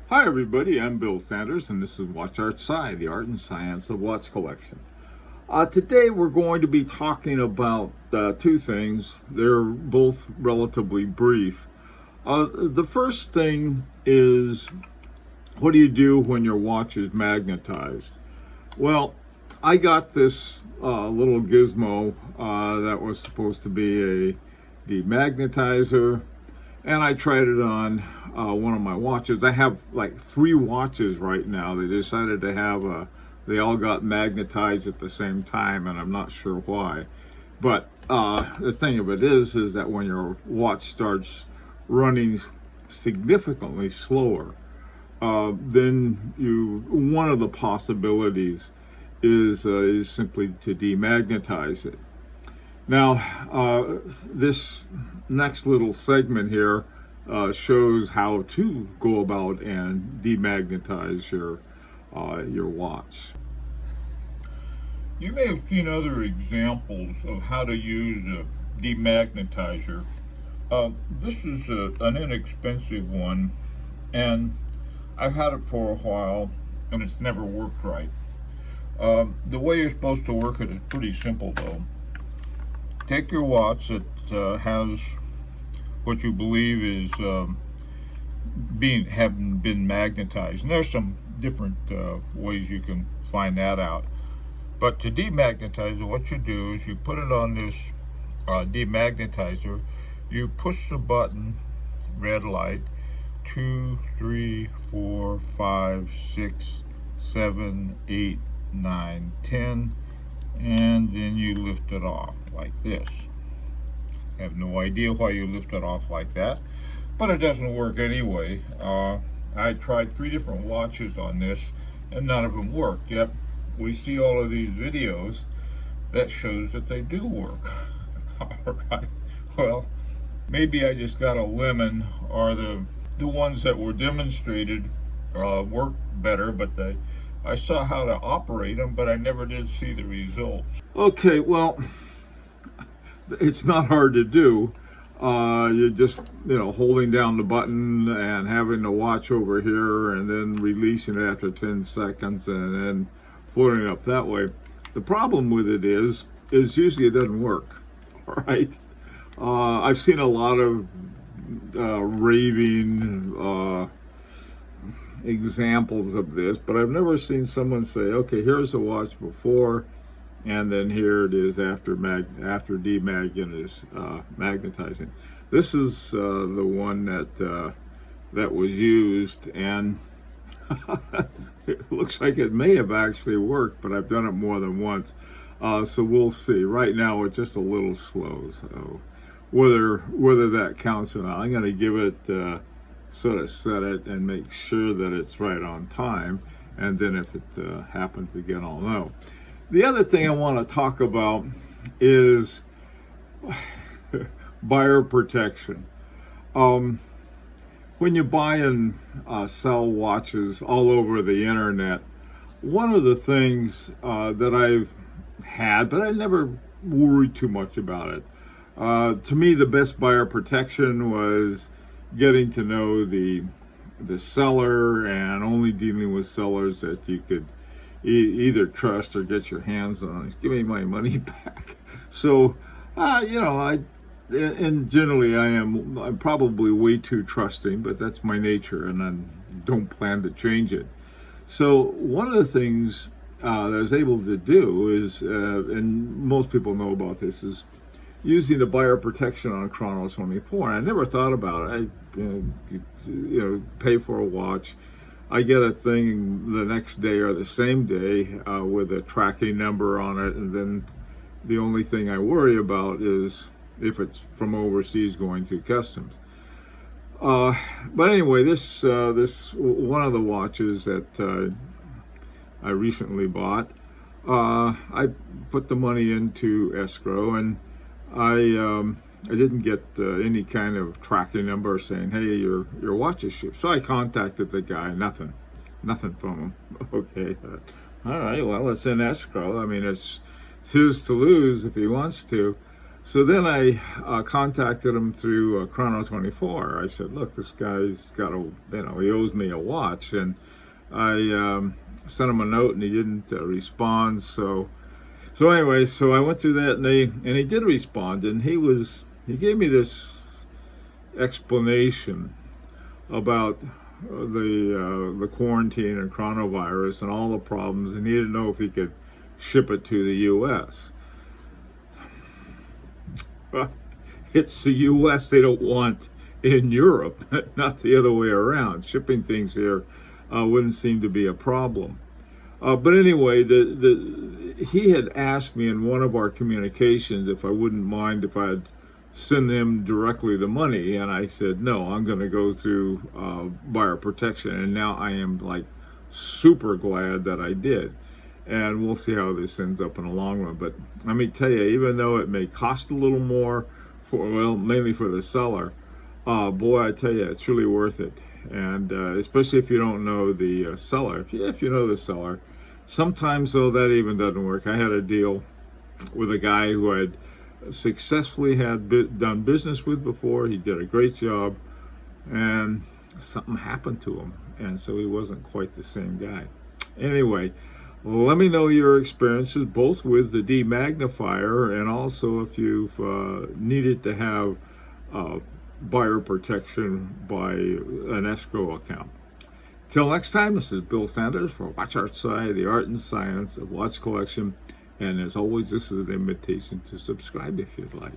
Hi everybody, I'm Bill Sanders and this is Watch Art Sci, the art and science of watch collection. Today we're going to be talking about two things. They're both relatively brief. The first thing is, what do you do when your watch is magnetized? Well, I got this little gizmo that was supposed to be a demagnetizer, and I tried it on one of my watches. I have like 3 watches right now. They decided to have they all got magnetized at the same time, and I'm not sure why. But the thing of it is that when your watch starts running significantly slower, then one of the possibilities is simply to demagnetize it. Now, this next little segment here shows how to go about and demagnetize your watch. You may have seen other examples of how to use a demagnetizer. This is an inexpensive one, and I've had it for a while, and it's never worked right. The way you're supposed to work it is pretty simple, though. Take your watch that has what you believe is having been magnetized. And there's some different ways you can find that out. But to demagnetize it, what you do is you put it on this demagnetizer. You push the button, red light, 2, 3, 4, 5, 6, 7, 8, 9, 10. And then you lift it off like this. I have no idea why you lift it off like that, but it doesn't work anyway. I tried 3 different watches on this and none of them worked. Yet we see all of these videos that shows that they do work. All right, well, maybe I just got a lemon, or the ones that were demonstrated work better, but I saw how to operate them, but I never did see the results. Okay, well, it's not hard to do. You're just, holding down the button and having the watch over here and then releasing it after 10 seconds and then floating it up that way. The problem with it is usually it doesn't work, all right? I've seen a lot of raving examples of this, but I've never seen someone say, okay, here's the watch before, and then here it is after demagnetizing. This is the one that was used, and it looks like it may have actually worked, but I've done it more than once, so we'll see. Right now it's just a little slow, so whether that counts or not, I'm going to give it sort of set it and make sure that it's right on time, and then if it happens again, I'll know. The other thing I want to talk about is buyer protection. When you buy and sell watches all over the internet, one of the things that I've had, but I never worried too much about it, to me the best buyer protection was getting to know the seller and only dealing with sellers that you could either trust or get your hands on. Give me my money back. So, generally I'm probably way too trusting, but that's my nature, and I don't plan to change it. So one of the things that I was able to do is, and most people know about this, is using the buyer protection on Chrono 24. And I never thought about it. I pay for a watch. I get a thing the next day or the same day with a tracking number on it, and then the only thing I worry about is if it's from overseas going through customs. But anyway, this one of the watches that I recently bought, I put the money into escrow, and I didn't get any kind of tracking number saying, hey, your watch is shipped. So I contacted the guy, nothing from him. Okay, all right, well, it's in escrow. I mean, it's his to lose if he wants to. So then I contacted him through Chrono24. I said, look, this guy's got he owes me a watch. And I sent him a note and he didn't respond. So anyway, so I went through that and he did respond, and he gave me this explanation about the quarantine and coronavirus and all the problems, and he didn't know if he could ship it to the U.S. It's the U.S. they don't want in Europe, not the other way around. Shipping things here wouldn't seem to be a problem. But anyway, he had asked me in one of our communications if I wouldn't mind if I'd send him directly the money, and I said no, I'm going to go through buyer protection, and now I am like super glad that I did. And we'll see how this ends up in the long run. But let me tell you, even though it may cost a little more, mainly for the seller, boy, I tell you, it's really worth it. And especially if you don't know the seller. If you know the seller, sometimes though that even doesn't work. I had a deal with a guy who I'd successfully done business with before. He did a great job, and something happened to him, and so he wasn't quite the same guy. Anyway, let me know your experiences both with the demagnifier and also if you've needed to have buyer protection by an escrow account. Till next time, this is Bill Sanders for Watch Art Side, the art and science of watch collection. And as always, this is an invitation to subscribe if you'd like.